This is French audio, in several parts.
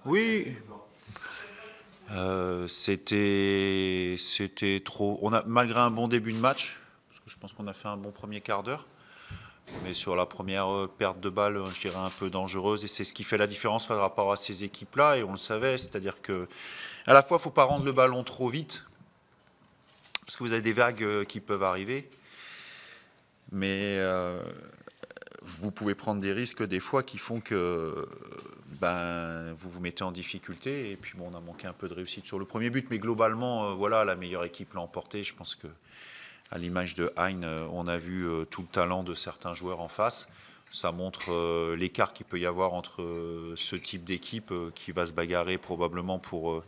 Oui, c'était trop. Malgré un bon début de match, parce que je pense qu'on a fait un bon premier quart d'heure, mais sur la première perte de balle, je dirais un peu dangereuse, et c'est ce qui fait la différence par rapport à ces équipes-là, et on le savait, c'est-à-dire que à la fois, il ne faut pas rendre le ballon trop vite, parce que vous avez des vagues qui peuvent arriver, mais vous pouvez prendre des risques des fois qui font que vous vous mettez en difficulté. Et puis bon, on a manqué un peu de réussite sur le premier but, mais globalement, voilà, la meilleure équipe l'a emporté. Je pense que à l'image de Hein, on a vu tout le talent de certains joueurs en face. Ça montre l'écart qu'il peut y avoir entre ce type d'équipe qui va se bagarrer probablement pour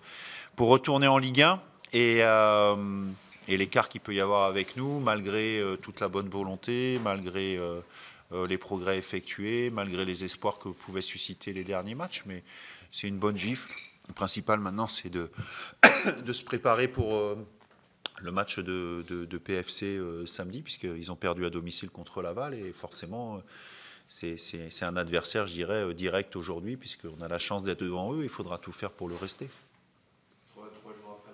retourner en Ligue 1 et l'écart qu'il peut y avoir avec nous, malgré toute la bonne volonté, malgré les progrès effectués, malgré les espoirs que pouvaient susciter les derniers matchs. Mais c'est une bonne gifle. Le principal maintenant, c'est de se préparer pour le match de PFC samedi, puisqu'ils ont perdu à domicile contre Laval. Et forcément, c'est un adversaire, je dirais, direct aujourd'hui, puisqu'on a la chance d'être devant eux. Il faudra tout faire pour le rester. 3 jours après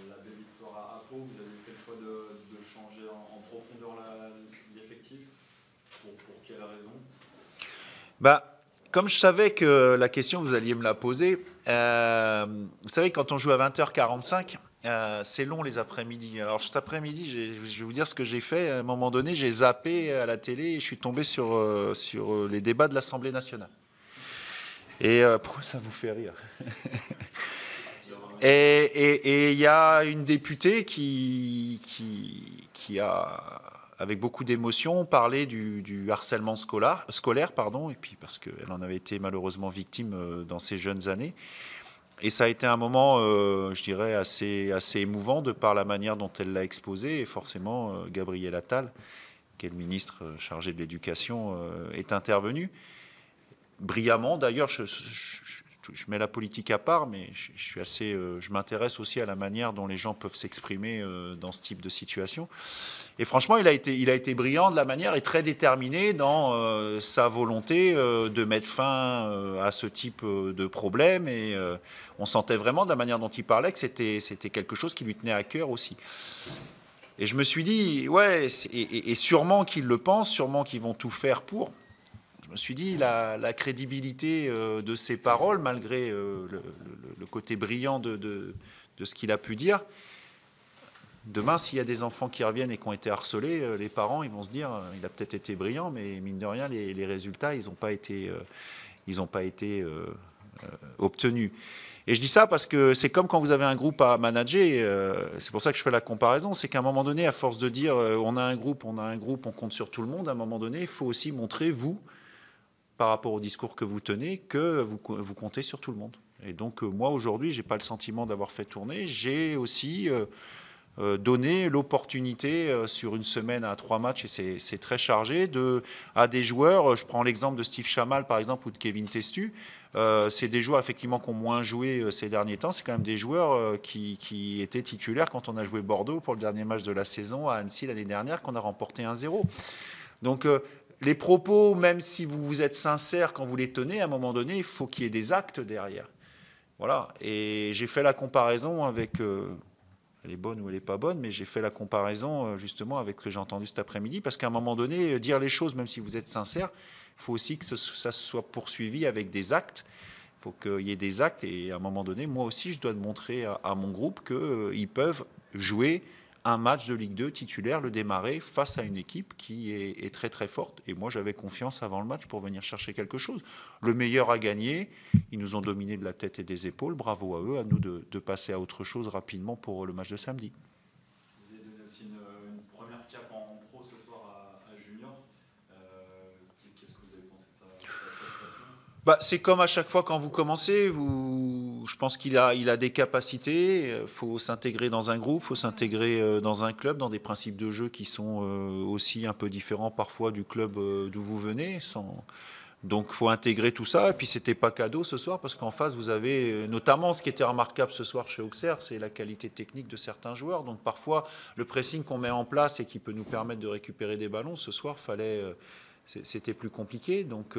la belle victoire à Pau, vous avez fait le choix de changer en profondeur l'effectif. Pour quelle raison? Comme je savais que la question, vous alliez me la poser, vous savez, quand on joue à 20h45, c'est long les après-midi. Alors cet après-midi, je vais vous dire ce que j'ai fait. À un moment donné, j'ai zappé à la télé et je suis tombé sur les débats de l'Assemblée nationale. Et pourquoi ça vous fait rire? Et il y a une députée qui a, avec beaucoup d'émotion, parlé du harcèlement scolaire, et puis parce qu'elle en avait été malheureusement victime dans ses jeunes années. Et ça a été un moment, je dirais, assez émouvant de par la manière dont elle l'a exposé. Et forcément, Gabriel Attal, qui est le ministre chargé de l'Éducation, est intervenu. Brillamment, d'ailleurs, je mets la politique à part, mais je m'intéresse aussi à la manière dont les gens peuvent s'exprimer dans ce type de situation. Et franchement, il a été brillant de la manière et très déterminé dans sa volonté de mettre fin à ce type de problème. Et on sentait vraiment de la manière dont il parlait que c'était quelque chose qui lui tenait à cœur aussi. Et je me suis dit, ouais, et sûrement qu'ils le pensent, sûrement qu'ils vont tout faire pour. Je me suis dit, la crédibilité de ses paroles, malgré le côté brillant de ce qu'il a pu dire, demain, s'il y a des enfants qui reviennent et qui ont été harcelés, les parents, ils vont se dire, il a peut-être été brillant, mais mine de rien, les résultats, ils n'ont pas été obtenus. Et je dis ça parce que c'est comme quand vous avez un groupe à manager, c'est pour ça que je fais la comparaison, c'est qu'à un moment donné, à force de dire on a un groupe, on compte sur tout le monde, à un moment donné, il faut aussi montrer, vous, par rapport au discours que vous tenez, que vous comptez sur tout le monde. Et donc moi, aujourd'hui, je n'ai pas le sentiment d'avoir fait tourner, j'ai aussi donné l'opportunité sur une semaine à 3 matchs, et c'est très chargé, à des joueurs, je prends l'exemple de Steve Chamal par exemple, ou de Kevin Testu, c'est des joueurs effectivement qui ont moins joué ces derniers temps, c'est quand même des joueurs qui étaient titulaires quand on a joué Bordeaux pour le dernier match de la saison à Annecy l'année dernière, qu'on a remporté 1-0. Donc les propos, même si vous êtes sincère quand vous les tenez, à un moment donné, il faut qu'il y ait des actes derrière. Voilà. Et j'ai fait la comparaison avec... elle est bonne ou elle n'est pas bonne, mais j'ai fait la comparaison justement avec ce que j'ai entendu cet après-midi, parce qu'à un moment donné, dire les choses, même si vous êtes sincère, il faut aussi que ça soit poursuivi avec des actes. Il faut qu'il y ait des actes, et à un moment donné, moi aussi, je dois montrer à mon groupe qu'ils peuvent jouer un match de Ligue 2 titulaire, le démarrer face à une équipe qui est très très forte. Et moi, j'avais confiance avant le match pour venir chercher quelque chose. Le meilleur a gagné. Ils nous ont dominé de la tête et des épaules. Bravo à eux, à nous de passer à autre chose rapidement pour le match de samedi. Vous avez donné aussi une première cape en pro ce soir à Junior. Qu'est-ce que vous avez pensé de sa prestation? C'est comme à chaque fois quand vous commencez, je pense qu'il a des capacités, il faut s'intégrer dans un groupe, il faut s'intégrer dans un club, dans des principes de jeu qui sont aussi un peu différents parfois du club d'où vous venez. Donc il faut intégrer tout ça, et puis c'était pas cadeau ce soir, parce qu'en face vous avez, notamment ce qui était remarquable ce soir chez Auxerre, c'est la qualité technique de certains joueurs. Donc parfois le pressing qu'on met en place et qui peut nous permettre de récupérer des ballons, ce soir c'était plus compliqué. Donc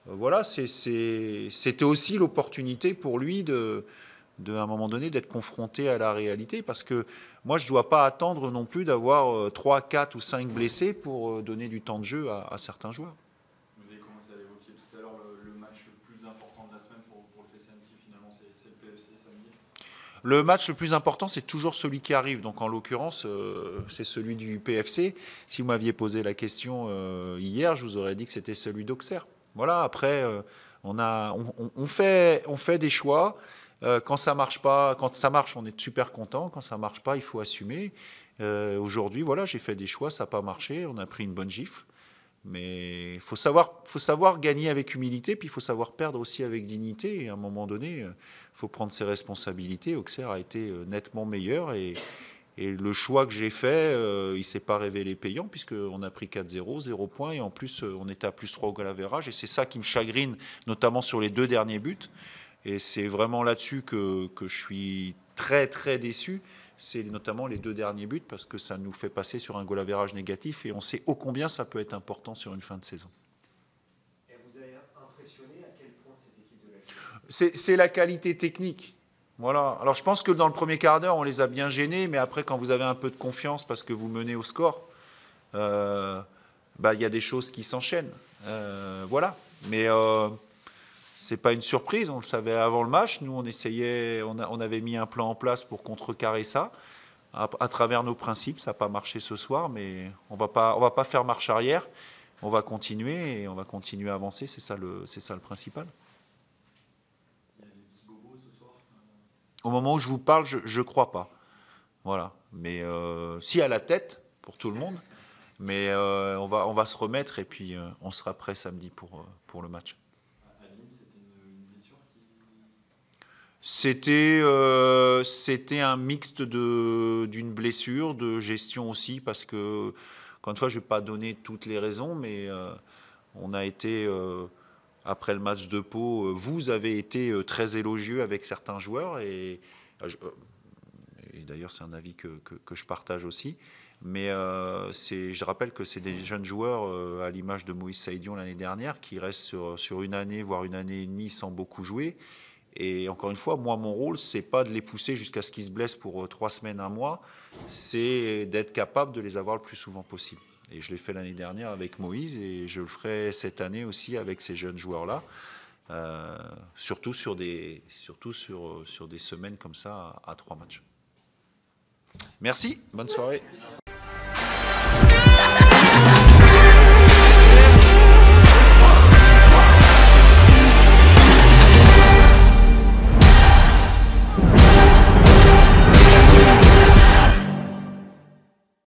voilà, c'était aussi l'opportunité pour lui à un moment donné, d'être confronté à la réalité. Parce que moi, je ne dois pas attendre non plus d'avoir 3, 4 ou 5 blessés pour donner du temps de jeu à certains joueurs. Vous avez commencé à l'évoquer tout à l'heure, le match le plus important de la semaine pour le FCNC, finalement, c'est le PFC samedi. Le match le plus important, c'est toujours celui qui arrive. Donc en l'occurrence, c'est celui du PFC. Si vous m'aviez posé la question hier, je vous aurais dit que c'était celui d'Auxerre. Voilà, après, on fait des choix. Quand ça marche pas, quand ça marche, on est super content. Quand ça marche pas, il faut assumer. Aujourd'hui, voilà, j'ai fait des choix, ça n'a pas marché. On a pris une bonne gifle. Mais il faut savoir gagner avec humilité, puis il faut savoir perdre aussi avec dignité. Et à un moment donné, il faut prendre ses responsabilités. Auxerre a été nettement meilleur et le choix que j'ai fait, il ne s'est pas révélé payant puisqu'on a pris 4-0, 0 points et en plus on était à plus 3 au goal average et c'est ça qui me chagrine, notamment sur les 2 derniers buts. Et c'est vraiment là-dessus que je suis très très déçu. C'est notamment les 2 derniers buts parce que ça nous fait passer sur un goal average négatif et on sait ô combien ça peut être important sur une fin de saison. Et vous avez impressionné à quel point cette équipe de la C'est la qualité technique. Voilà. Alors je pense que dans le premier quart d'heure, on les a bien gênés, mais après, quand vous avez un peu de confiance parce que vous menez au score, y a des choses qui s'enchaînent. Voilà. Mais c'est pas une surprise, on le savait avant le match. Nous, on avait mis un plan en place pour contrecarrer ça à travers nos principes. Ça n'a pas marché ce soir, mais on va pas faire marche arrière. On va continuer et on va continuer à avancer. C'est ça le principal. Au moment où je vous parle, je ne crois pas. Voilà. Mais si à la tête, pour tout le monde, mais on va se remettre et puis on sera prêt samedi pour le match. C'était un mixte d'une blessure, de gestion aussi, parce que, encore une fois, je ne vais pas donner toutes les raisons, mais on a été... après le match de Pau, vous avez été très élogieux avec certains joueurs et d'ailleurs c'est un avis que je partage aussi. Mais je rappelle que c'est des jeunes joueurs à l'image de Moïse Saïdion l'année dernière qui restent sur une année, voire une année et demie sans beaucoup jouer. Et encore une fois, moi, mon rôle, c'est pas de les pousser jusqu'à ce qu'ils se blessent pour 3 semaines, un mois. C'est d'être capable de les avoir le plus souvent possible. Et je l'ai fait l'année dernière avec Moïse et je le ferai cette année aussi avec ces jeunes joueurs-là, surtout sur des semaines comme ça à 3 matchs. Merci, bonne soirée.